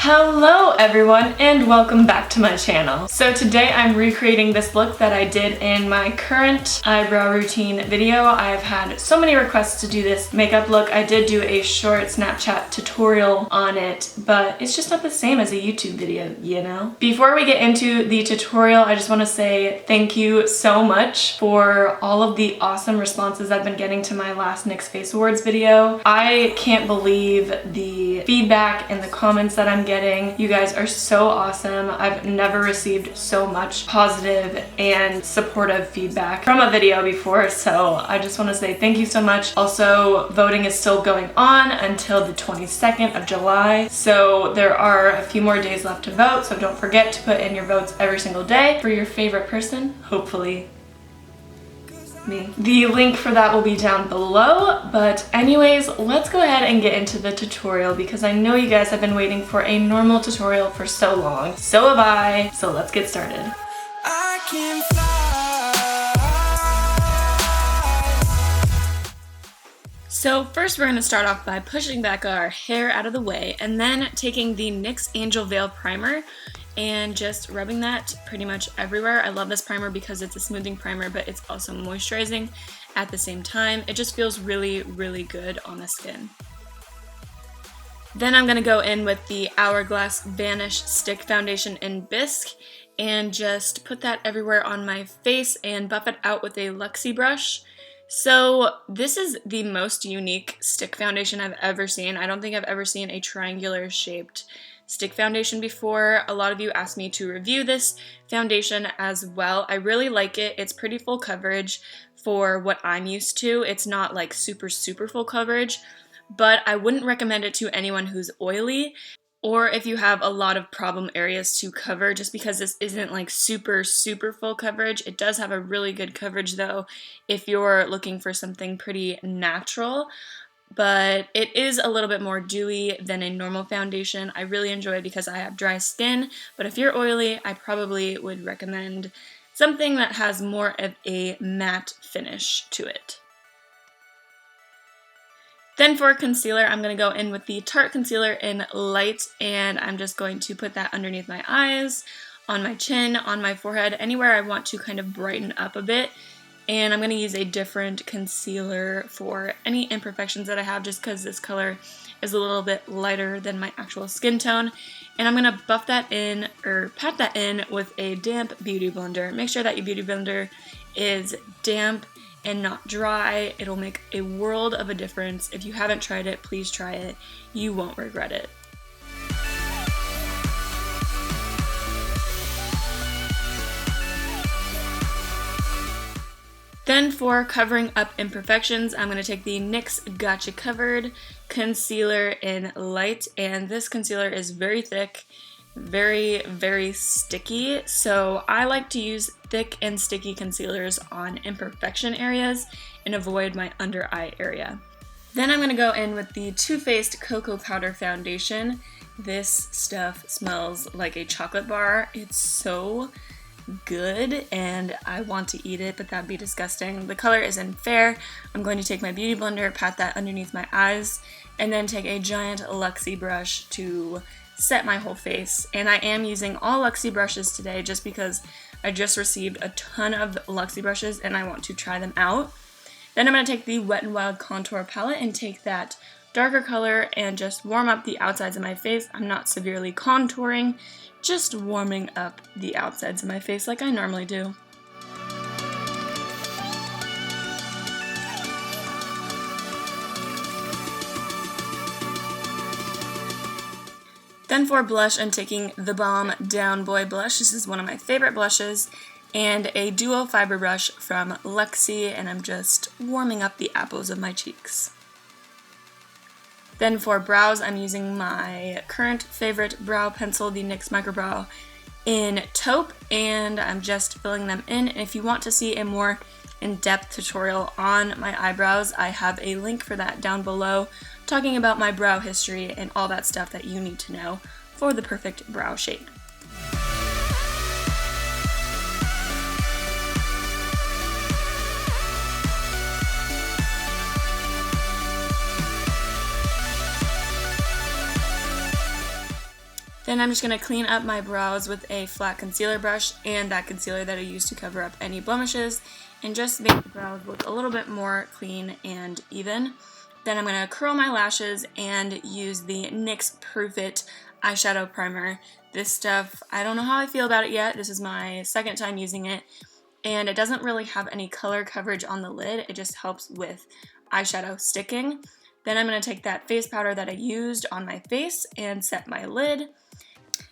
Hello everyone and welcome back to my channel. So today I'm recreating this look that I did in my current eyebrow routine video. I've had so many requests to do this makeup look. I did do a short Snapchat tutorial on it, but it's just not the same as a YouTube video, you know? Before we get into the tutorial, I just want to say thank you so much for all of the awesome responses I've been getting to my last NYX Face Awards video. I can't believe the feedback and the comments that I'm getting. You guys are so awesome. I've never received so much positive and supportive feedback from a video before, so I just want to say thank you so much. Also, voting is still going on until the 22nd of July, so there are a few more days left to vote, so don't forget to put in your votes every single day for your favorite person, hopefully me. The link for that will be down below, but anyways, let's go ahead and get into the tutorial because I know you guys have been waiting for a normal tutorial for so long. So have I, so let's get started. I can fly. So first we're going to start off by pushing back our hair out of the way and then taking the NYX Angel Veil Primer and just rubbing that pretty much everywhere. I love this primer because it's a smoothing primer, but it's also moisturizing at the same time. It just feels really, really good on the skin. Then I'm gonna go in with the HourGlass Vanish Stick Foundation in Bisque and just put that everywhere on my face and buff it out with a Luxie brush. So this is the most unique stick foundation I've ever seen. I don't think I've ever seen a triangular shaped stick foundation before. A lot of you asked me to review this foundation as well. I really like it. It's pretty full coverage for what I'm used to. It's not like super full coverage, but I wouldn't recommend it to anyone who's oily or if you have a lot of problem areas to cover, just because this isn't like super full coverage. It does have a really good coverage though if you're looking for something pretty natural. But it is a little bit more dewy than a normal foundation. I really enjoy it because I have dry skin, but if you're oily, I probably would recommend something that has more of a matte finish to it. Then for concealer, I'm going to go in with the Tarte concealer in Light, and I'm just going to put that underneath my eyes, on my chin, on my forehead, anywhere I want to kind of brighten up a bit. And I'm going to use a different concealer for any imperfections that I have, just because this color is a little bit lighter than my actual skin tone. And I'm going to buff that in, or pat that in with a damp beauty blender. Make sure that your beauty blender is damp and not dry. It'll make a world of a difference. If you haven't tried it, please try it. You won't regret it. Then for covering up imperfections, I'm going to take the NYX Gotcha Covered Concealer in Light, and this concealer is very thick, very sticky, so I like to use thick and sticky concealers on imperfection areas and avoid my under eye area. Then I'm going to go in with the TooFaced Cocoa Powder Foundation. This stuff smells like a chocolate bar. It's so good and I want to eat it, but that'd be disgusting. The color is in Fair. I'm going to take my beauty blender, pat that underneath my eyes, and then take a giant Luxie brush to set my whole face. And I am using all Luxie brushes today just because I just received a ton of Luxie brushes and I want to try them out. Then I'm going to take the Wet n Wild contour palette and take that darker color and just warm up the outsides of my face. I'm not severely contouring, just warming up the outsides of my face like I normally do. Then for blush, I'm taking TheBalm Down Boy blush. This is one of my favorite blushes, and a duo fiber brush from Luxie, and I'm just warming up the apples of my cheeks. Then for brows, I'm using my current favorite brow pencil, the NYX MicroBrow in Taupe, and I'm just filling them in. And if you want to see a more in-depth tutorial on my eyebrows, I have a link for that down below, talking about my brow history and all that stuff that you need to know for the perfect brow shape. Then I'm just going to clean up my brows with a flat concealer brush and that concealer that I used to cover up any blemishes and just make the brows look a little bit more clean and even. Then I'm going to curl my lashes and use the NYX Proof It eyeshadow primer. This stuff, I don't know how I feel about it yet. This is my second time using it, and it doesn't really have any color coverage on the lid. It just helps with eyeshadow sticking. Then I'm going to take that face powder that I used on my face and set my lid.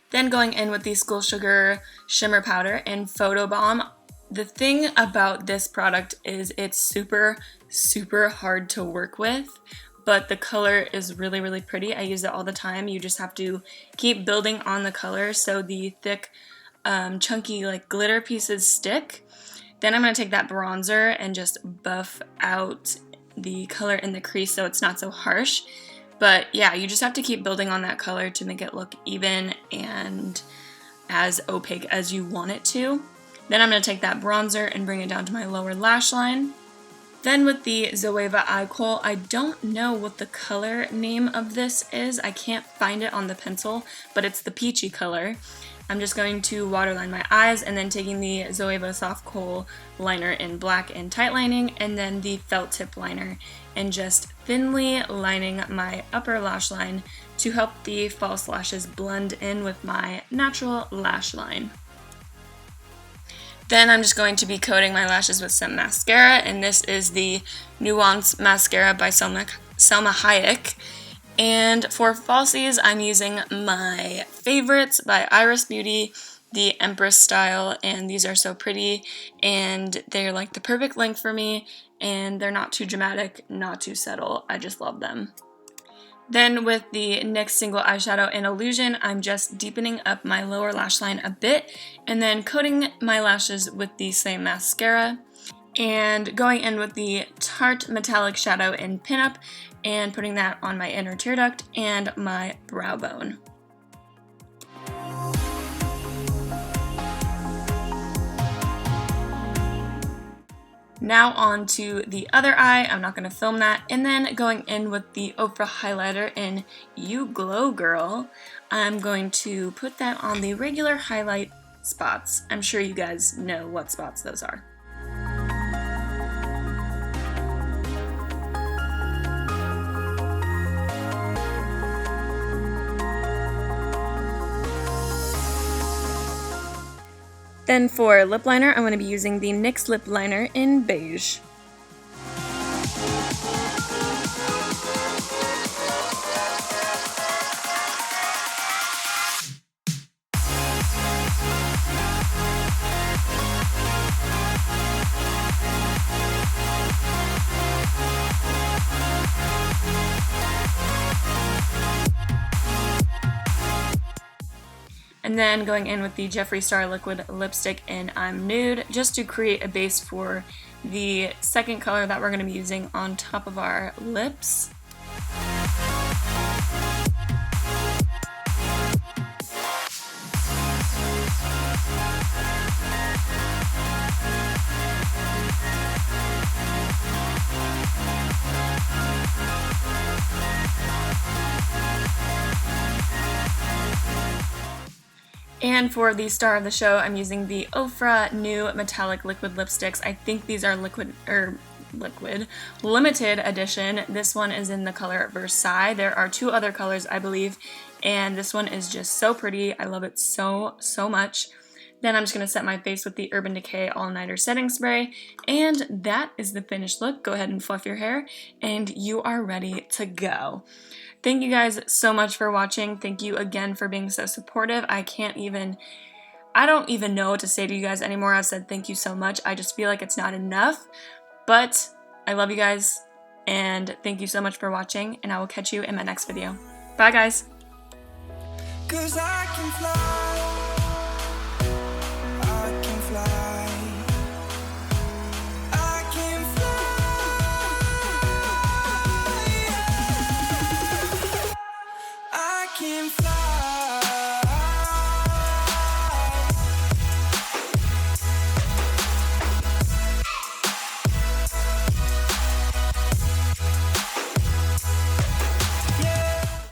Then going in with the School Sugar Shimmer Powder in Photo Balm. The thing about this product is it's super hard to work with, but the color is really pretty. I use it all the time. You just have to keep building on the color so the thick, chunky like glitter pieces stick. Then I'm going to take that bronzer and just buff out the color in the crease so it's not so harsh. But yeah, you just have to keep building on that color to make it look even and as opaque as you want it to. Then I'm going to take that bronzer and bring it down to my lower lash line. Then with the Zoeva Eye Kohl, I don't know what the color name of this is. I can't find it on the pencil, but it's the peachy color. I'm just going to waterline my eyes and then taking the Zoeva Soft Kohl liner in black and tight lining and then the felt tip liner and just thinly lining my upper lash line to help the false lashes blend in with my natural lash line. Then I'm just going to be coating my lashes with some mascara, and this is the Nuance mascara by Salma Hayek. And for falsies, I'm using my favorites by Iris Beauty, the Empress style, and these are so pretty, and they're like the perfect length for me, and they're not too dramatic, not too subtle. I just love them. Then with the NYX Single Eyeshadow in Illusion, I'm just deepening up my lower lash line a bit and then coating my lashes with the same mascara and going in with the Tarte Metallic Shadow in Pinup and putting that on my inner tear duct and my brow bone. Now on to the other eye. I'm not going to film that. And then going in with the Ofra highlighter in You Glow Girl, I'm going to put that on the regular highlight spots. I'm sure you guys know what spots those are. Then for lip liner, I'm going to be using the NYX lip liner in Beige. And then going in with the Jeffree Star Liquid Lipstick in I'm Nude, just to create a base for the second color that we're going to be using on top of our lips. And for the star of the show, I'm using the Ofra new metallic liquid lipsticks. I think these are liquid limited edition. This one is in the color Versailles. There are two other colors, I believe, and this one is just so pretty. I love it so much. Then I'm just going to set my face with the Urban Decay All Nighter Setting Spray, and that is the finished look. Go ahead and fluff your hair, and you are ready to go. Thank you guys so much for watching. Thank you again for being so supportive. I don't even know what to say to you guys anymore. I've said thank you so much. I just feel like it's not enough, but I love you guys, and thank you so much for watching, and I will catch you in my next video. Bye, guys. 'Cause I can fly.